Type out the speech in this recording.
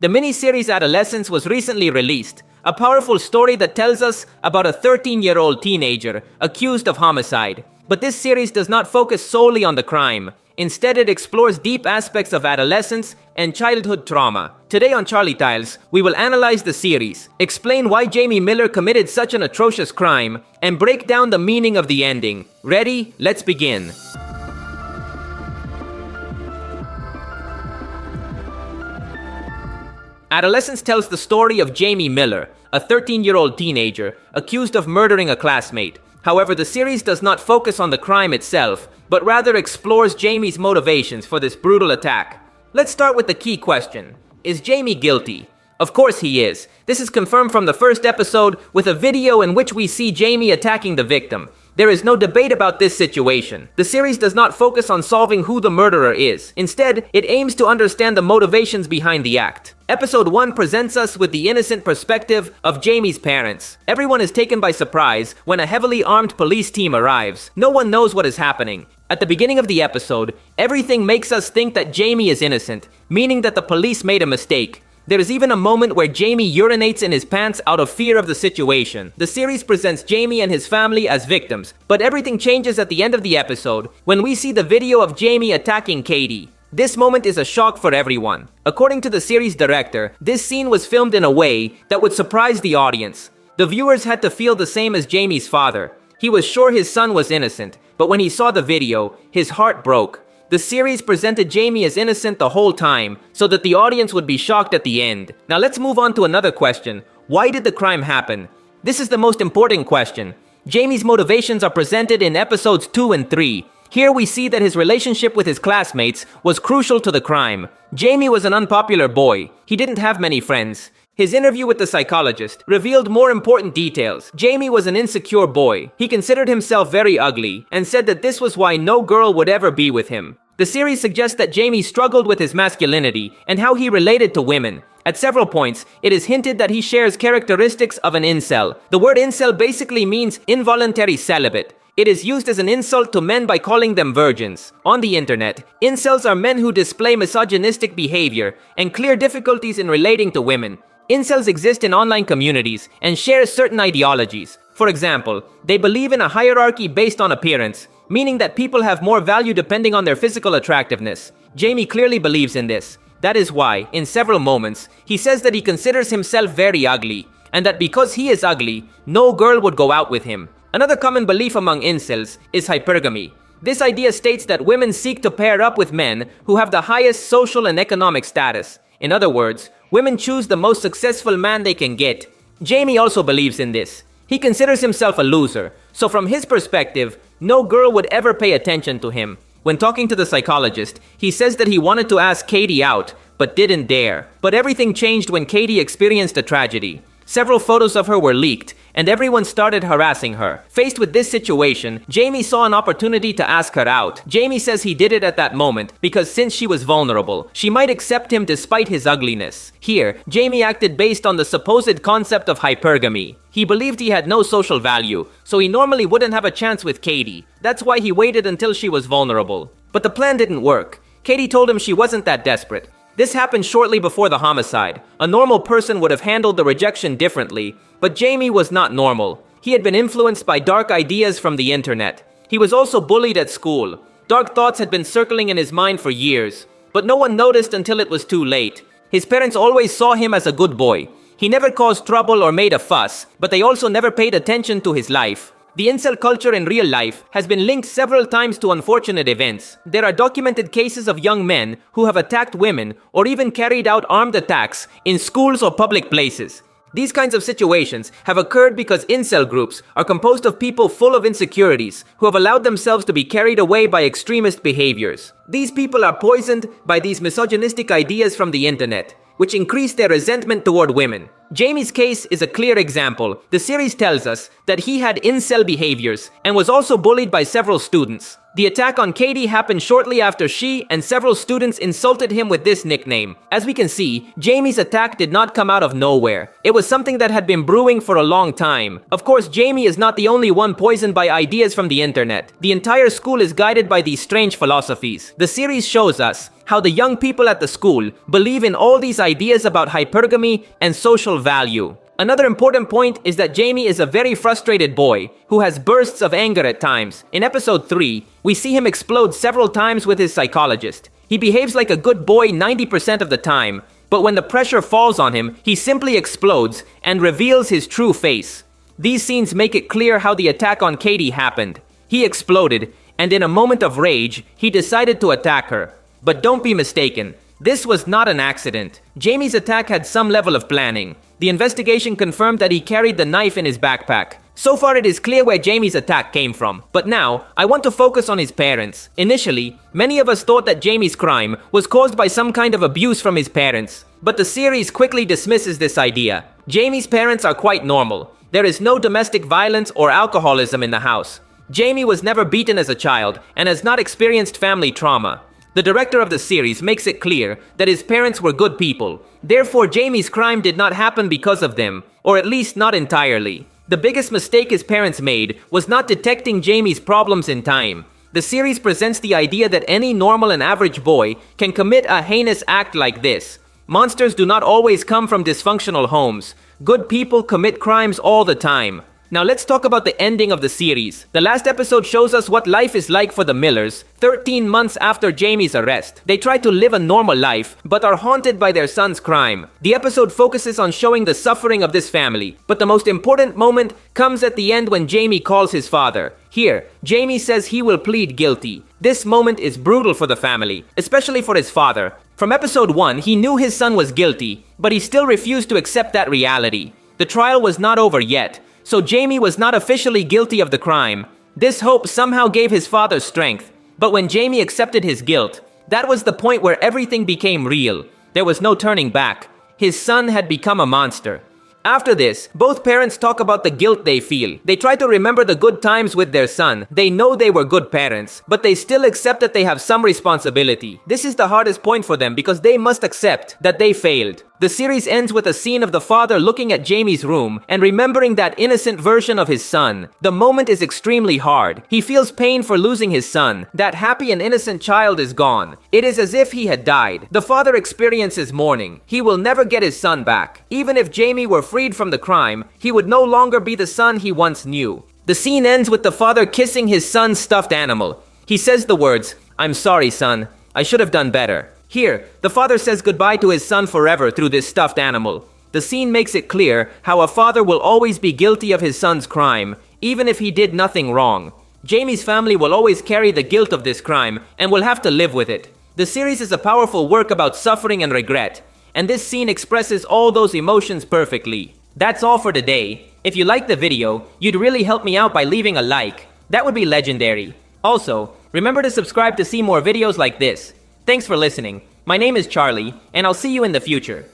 The miniseries Adolescence was recently released, a powerful story that tells us about a 13-year-old teenager accused of homicide. But this series does not focus solely on the crime. Instead, it explores deep aspects of adolescence and childhood trauma. Today on Charlietales, we will analyze the series, explain why Jamie Miller committed such an atrocious crime, and break down the meaning of the ending. Ready? Let's begin. Adolescence tells the story of Jamie Miller, a 13-year-old teenager accused of murdering a classmate. However, the series does not focus on the crime itself, but rather explores Jamie's motivations for this brutal attack. Let's start with the key question. Is Jamie guilty? Of course he is. This is confirmed from the first episode with a video in which we see Jamie attacking the victim. There is no debate about this situation. The series does not focus on solving who the murderer is. Instead, it aims to understand the motivations behind the act. Episode 1 presents us with the innocent perspective of Jamie's parents. Everyone is taken by surprise when a heavily armed police team arrives. No one knows what is happening. At the beginning of the episode, everything makes us think that Jamie is innocent, meaning that the police made a mistake. There is even a moment where Jamie urinates in his pants out of fear of the situation. The series presents Jamie and his family as victims, but everything changes at the end of the episode when we see the video of Jamie attacking Katie. This moment is a shock for everyone. According to the series director, this scene was filmed in a way that would surprise the audience. The viewers had to feel the same as Jamie's father. He was sure his son was innocent, but when he saw the video, his heart broke. The series presented Jamie as innocent the whole time, so that the audience would be shocked at the end. Now let's move on to another question. Why did the crime happen? This is the most important question. Jamie's motivations are presented in episodes 2 and 3. Here we see that his relationship with his classmates was crucial to the crime. Jamie was an unpopular boy. He didn't have many friends. His interview with the psychologist revealed more important details. Jamie was an insecure boy. He considered himself very ugly and said that this was why no girl would ever be with him. The series suggests that Jamie struggled with his masculinity and how he related to women. At several points, it is hinted that he shares characteristics of an incel. The word incel basically means involuntary celibate. It is used as an insult to men by calling them virgins. On the internet, incels are men who display misogynistic behavior and clear difficulties in relating to women. Incels exist in online communities and share certain ideologies. For example, they believe in a hierarchy based on appearance, meaning that people have more value depending on their physical attractiveness. Jamie clearly believes in this. That is why, in several moments, he says that he considers himself very ugly, and that because he is ugly, no girl would go out with him. Another common belief among incels is hypergamy. This idea states that women seek to pair up with men who have the highest social and economic status. In other words, women choose the most successful man they can get. Jamie also believes in this. He considers himself a loser, so from his perspective, no girl would ever pay attention to him. When talking to the psychologist, he says that he wanted to ask Katie out, but didn't dare. But everything changed when Katie experienced a tragedy. Several photos of her were leaked, and everyone started harassing her. Faced with this situation, Jamie saw an opportunity to ask her out. Jamie says he did it at that moment because since she was vulnerable, she might accept him despite his ugliness. Here, Jamie acted based on the supposed concept of hypergamy. He believed he had no social value, so he normally wouldn't have a chance with Katie. That's why he waited until she was vulnerable. But the plan didn't work. Katie told him she wasn't that desperate. This happened shortly before the homicide. A normal person would have handled the rejection differently, but Jamie was not normal. He had been influenced by dark ideas from the internet. He was also bullied at school. Dark thoughts had been circling in his mind for years, but no one noticed until it was too late. His parents always saw him as a good boy. He never caused trouble or made a fuss, but they also never paid attention to his life. The incel culture in real life has been linked several times to unfortunate events. There are documented cases of young men who have attacked women or even carried out armed attacks in schools or public places. These kinds of situations have occurred because incel groups are composed of people full of insecurities who have allowed themselves to be carried away by extremist behaviors. These people are poisoned by these misogynistic ideas from the internet, which increase their resentment toward women. Jamie's case is a clear example. The series tells us that he had incel behaviors and was also bullied by several students. The attack on Katie happened shortly after she and several students insulted him with this nickname. As we can see, Jamie's attack did not come out of nowhere. It was something that had been brewing for a long time. Of course, Jamie is not the only one poisoned by ideas from the internet. The entire school is guided by these strange philosophies. The series shows us how the young people at the school believe in all these ideas about hypergamy and social value. Another important point is that Jamie is a very frustrated boy who has bursts of anger at times. In episode 3, we see him explode several times with his psychologist. He behaves like a good boy 90% of the time, but when the pressure falls on him, he simply explodes and reveals his true face. These scenes make it clear how the attack on Katie happened. He exploded, and in a moment of rage, he decided to attack her. But don't be mistaken, this was not an accident. Jamie's attack had some level of planning. The investigation confirmed that he carried the knife in his backpack. So far it is clear where Jamie's attack came from. But now, I want to focus on his parents. Initially, many of us thought that Jamie's crime was caused by some kind of abuse from his parents. But the series quickly dismisses this idea. Jamie's parents are quite normal. There is no domestic violence or alcoholism in the house. Jamie was never beaten as a child and has not experienced family trauma. The director of the series makes it clear that his parents were good people. Therefore, Jamie's crime did not happen because of them, or at least not entirely. The biggest mistake his parents made was not detecting Jamie's problems in time. The series presents the idea that any normal and average boy can commit a heinous act like this. Monsters do not always come from dysfunctional homes. Good people commit crimes all the time. Now let's talk about the ending of the series. The last episode shows us what life is like for the Millers 13 months after Jamie's arrest. They try to live a normal life, but are haunted by their son's crime. The episode focuses on showing the suffering of this family, but the most important moment comes at the end when Jamie calls his father. Here, Jamie says he will plead guilty. This moment is brutal for the family, especially for his father. From episode 1, he knew his son was guilty, but he still refused to accept that reality. The trial was not over yet, so Jamie was not officially guilty of the crime. This hope somehow gave his father strength. But when Jamie accepted his guilt, that was the point where everything became real. There was no turning back. His son had become a monster. After this, both parents talk about the guilt they feel. They try to remember the good times with their son. They know they were good parents, but they still accept that they have some responsibility. This is the hardest point for them because they must accept that they failed. The series ends with a scene of the father looking at Jamie's room and remembering that innocent version of his son. The moment is extremely hard. He feels pain for losing his son. That happy and innocent child is gone. It is as if he had died. The father experiences mourning. He will never get his son back. Even if Jamie were freed from the crime, he would no longer be the son he once knew. The scene ends with the father kissing his son's stuffed animal. He says the words, "I'm sorry, son. I should have done better." Here, the father says goodbye to his son forever through this stuffed animal. The scene makes it clear how a father will always be guilty of his son's crime, even if he did nothing wrong. Jamie's family will always carry the guilt of this crime and will have to live with it. The series is a powerful work about suffering and regret, and this scene expresses all those emotions perfectly. That's all for today. If you liked the video, you'd really help me out by leaving a like. That would be legendary. Also, remember to subscribe to see more videos like this. Thanks for listening. My name is Charlie, and I'll see you in the future.